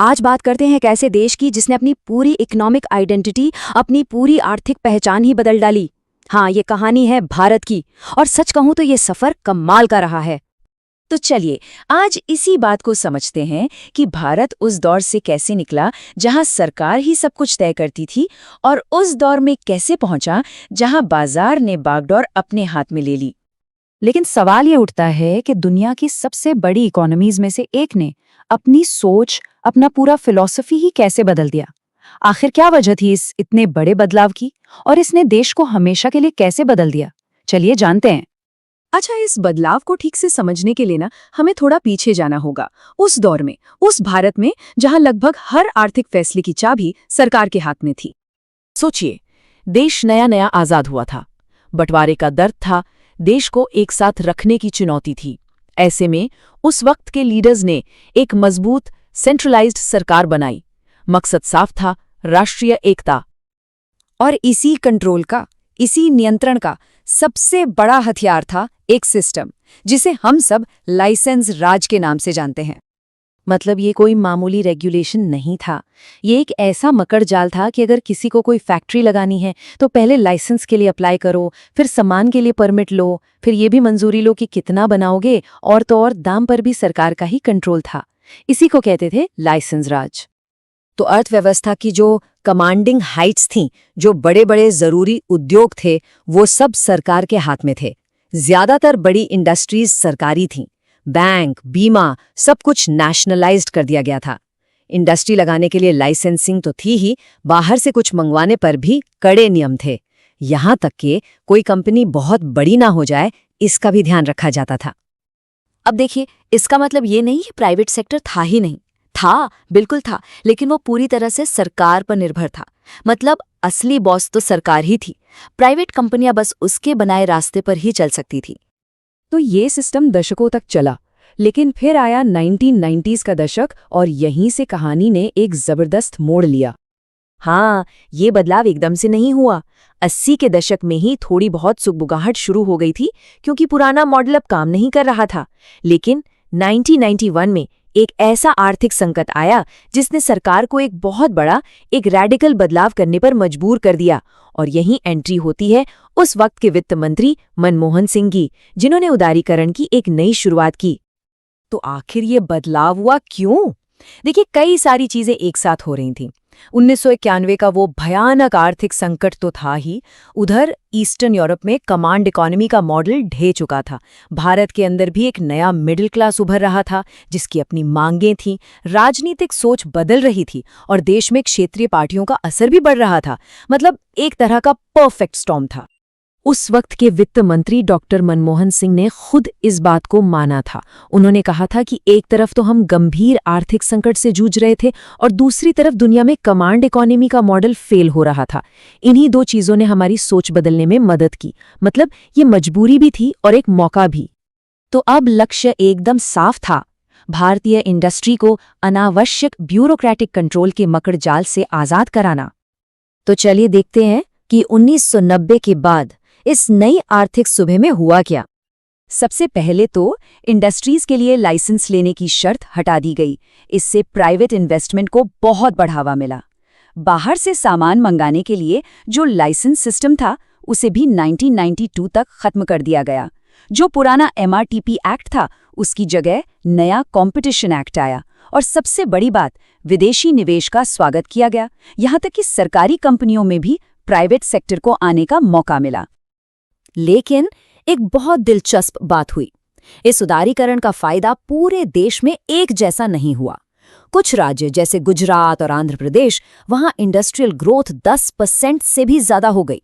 आज बात करते हैं एक ऐसे देश की जिसने अपनी पूरी इकोनॉमिक आइडेंटिटी, अपनी पूरी आर्थिक पहचान ही बदल डाली। हाँ, ये कहानी है भारत की, और सच कहूं तो ये सफर कमाल का रहा है। तो चलिए आज इसी बात को समझते हैं कि भारत उस दौर से कैसे निकला जहां सरकार ही सब कुछ तय करती थी, और उस दौर में कैसे पहुंचा जहां बाजार ने बागडोर अपने हाथ में ले ली। लेकिन सवाल ये उठता है कि दुनिया की सबसे बड़ी इकोनॉमीज में से एक ने अपनी सोच, अपना पूरा फिलॉसफी ही कैसे बदल दिया? आखिर क्या वजह थी इस इतने बड़े बदलाव की, और इसने देश को हमेशा के लिए कैसे बदल दिया? चलिए जानते हैं। अच्छा, इस बदलाव को ठीक से समझने के लिए ना हमें थोड़ा पीछे जाना होगा, उस दौर में, उस भारत में जहां लगभग हर आर्थिक फैसले की चाबी सरकार के हाथ में थी। सोचिए, देश नया नया आजाद हुआ था, बंटवारे का दर्द था, देश को एक साथ रखने की चुनौती थी। ऐसे में उस वक्त के लीडर्स ने एक मजबूत सेंट्रलाइज्ड सरकार बनाई। मकसद साफ था, राष्ट्रीय एकता। और इसी कंट्रोल का, इसी नियंत्रण का सबसे बड़ा हथियार था एक सिस्टम जिसे हम सब लाइसेंस राज के नाम से जानते हैं। मतलब ये कोई मामूली रेगुलेशन नहीं था, ये एक ऐसा मकड़ जाल था कि अगर किसी को कोई फैक्ट्री लगानी है तो पहले लाइसेंस के लिए अप्लाई करो, फिर सामान के लिए परमिट लो, फिर ये भी मंजूरी लो कि कितना बनाओगे, और तो और दाम पर भी सरकार का ही कंट्रोल था। इसी को कहते थे लाइसेंस राज। तो अर्थव्यवस्था की जो कमांडिंग हाइट्स थीं, जो बड़े बड़े जरूरी उद्योग थे, वो सब सरकार के हाथ में थे। ज्यादातर बड़ी इंडस्ट्रीज सरकारी थीं। बैंक, बीमा, सब कुछ नेशनलाइज्ड कर दिया गया था। इंडस्ट्री लगाने के लिए लाइसेंसिंग तो थी ही, बाहर से कुछ मंगवाने पर भी कड़े नियम थे। यहां तक कि कोई कंपनी बहुत बड़ी ना हो जाए, इसका भी ध्यान रखा जाता था। अब देखिए, इसका मतलब ये नहीं कि प्राइवेट सेक्टर था ही नहीं। था, बिल्कुल था, लेकिन वो पूरी तरह से सरकार पर निर्भर था। मतलब असली बॉस तो सरकार ही थी, प्राइवेट कंपनियां बस उसके बनाए रास्ते पर ही चल सकती थी। तो ये सिस्टम दशकों तक चला, लेकिन फिर आया 1990s का दशक, और यहीं से कहानी ने एक जबरदस्त मोड़ लिया। हाँ, ये बदलाव एकदम से नहीं हुआ। 80 के दशक में ही थोड़ी बहुत सुगबुगाहट शुरू हो गई थी, क्योंकि पुराना मॉडल अब काम नहीं कर रहा था। लेकिन 1991 में एक ऐसा आर्थिक संकट आया जिसने सरकार को एक बहुत बड़ा, एक रैडिकल बदलाव करने पर मजबूर कर दिया। और यहीं एंट्री होती है उस वक्त के वित्त मंत्री मनमोहन सिंह की, जिन्होंने उदारीकरण की एक नई शुरुआत की। तो आखिर ये बदलाव हुआ क्यों? देखिए, कई सारी चीजें एक साथ हो रही थीं। 1991 का वो भयानक आर्थिक संकट तो था ही, उधर ईस्टर्न यूरोप में कमांड इकोनॉमी का मॉडल ढह चुका था। भारत के अंदर भी एक नया मिडिल क्लास उभर रहा था, जिसकी अपनी मांगें थीं, राजनीतिक सोच बदल रही थी, और देश में क्षेत्रीय पार्टियों का असर भी बढ़ रहा था। मतलब एक तरह का परफेक्ट स्टॉर्म था। उस वक्त के वित्त मंत्री डॉक्टर मनमोहन सिंह ने खुद इस बात को माना था। उन्होंने कहा था कि एक तरफ तो हम गंभीर आर्थिक संकट से जूझ रहे थे, और दूसरी तरफ दुनिया में कमांड इकोनॉमी का मॉडल फेल हो रहा था। इन्हीं दो चीजों ने हमारी सोच बदलने में मदद की। मतलब ये मजबूरी भी थी और एक मौका भी। तो अब लक्ष्य एकदम साफ था, भारतीय इंडस्ट्री को अनावश्यक ब्यूरोक्रेटिक कंट्रोल के मकड़ जाल से आजाद कराना। तो चलिए देखते हैं कि 1990 के बाद इस नई आर्थिक सुबह में हुआ क्या। सबसे पहले तो इंडस्ट्रीज के लिए लाइसेंस लेने की शर्त हटा दी गई। इससे प्राइवेट इन्वेस्टमेंट को बहुत बढ़ावा मिला। बाहर से सामान मंगाने के लिए जो लाइसेंस सिस्टम था, उसे भी 1992 तक खत्म कर दिया गया। जो पुराना MRTP एक्ट था, उसकी जगह नया कॉम्पिटिशन एक्ट आया। और सबसे बड़ी बात, विदेशी निवेश का स्वागत किया गया। यहाँ तक कि सरकारी कंपनियों में भी प्राइवेट सेक्टर को आने का मौका मिला। लेकिन एक बहुत दिलचस्प बात हुई। इस उदारीकरण का फायदा पूरे देश में एक जैसा नहीं हुआ। कुछ राज्य जैसे गुजरात और आंध्र प्रदेश, वहां इंडस्ट्रियल ग्रोथ 10% से भी ज्यादा हो गई।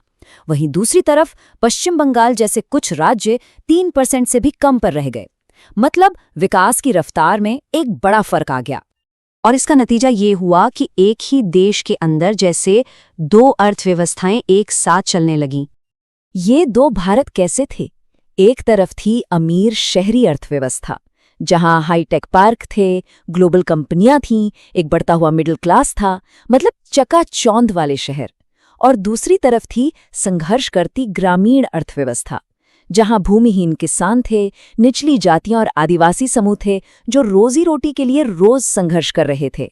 वहीं दूसरी तरफ पश्चिम बंगाल जैसे कुछ राज्य 3% से भी कम पर रह गए। मतलब विकास की रफ्तार में एक बड़ा फर्क आ गया। और इसका नतीजा ये हुआ कि एक ही देश के अंदर जैसे दो अर्थव्यवस्थाएं एक साथ चलने लगीं। ये दो भारत कैसे थे? एक तरफ थी अमीर शहरी अर्थव्यवस्था, जहां हाईटेक पार्क थे, ग्लोबल कंपनियां थीं, एक बढ़ता हुआ मिडिल क्लास था, मतलब चकाचौंध वाले शहर। और दूसरी तरफ थी संघर्ष करती ग्रामीण अर्थव्यवस्था, जहां भूमिहीन किसान थे, निचली जातियां और आदिवासी समूह थे, जो रोजी रोटी के लिए रोज संघर्ष कर रहे थे।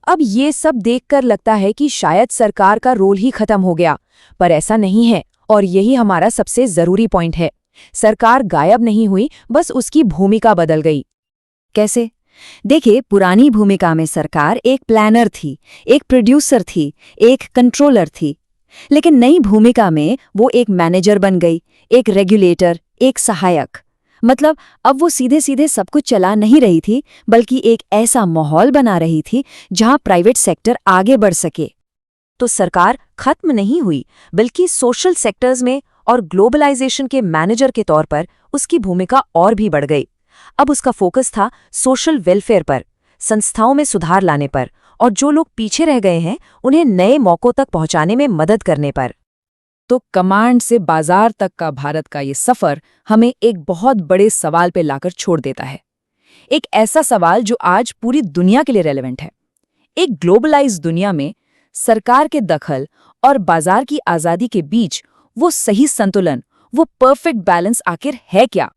अब ये सब देखकर लगता है कि शायद सरकार का रोल ही खत्म हो गया, पर ऐसा नहीं है और यही हमारा सबसे जरूरी पॉइंट है। सरकार गायब नहीं हुई, बस उसकी भूमिका बदल गई। कैसे? देखिए, पुरानी भूमिका में सरकार एक प्लानर थी, एक प्रोड्यूसर थी, एक कंट्रोलर थी। लेकिन नई भूमिका में वो एक मैनेजर बन गई, एक रेगुलेटर, एक सहायक। मतलब अब वो सीधे सीधे सब कुछ चला नहीं रही थी, बल्कि एक ऐसा माहौल बना रही थी जहां प्राइवेट सेक्टर आगे बढ़ सके। तो सरकार खत्म नहीं हुई, बल्कि सोशल सेक्टर्स में और ग्लोबलाइजेशन के मैनेजर के तौर पर उसकी भूमिका और भी बढ़ गई। अब उसका फोकस था सोशल वेलफेयर पर, संस्थाओं में सुधार लाने पर, और जो लोग पीछे रह गए हैं उन्हें नए मौकों तक पहुंचाने में मदद करने पर। तो कमांड से बाजार तक का भारत का ये सफर हमें एक बहुत बड़े सवाल पे लाकर छोड़ देता है। एक ऐसा सवाल जो आज पूरी दुनिया के लिए रेलेवेंट है। एक ग्लोबलाइज्ड दुनिया में सरकार के दखल और बाजार की आजादी के बीच वो सही संतुलन, वो परफेक्ट बैलेंस आखिर है क्या?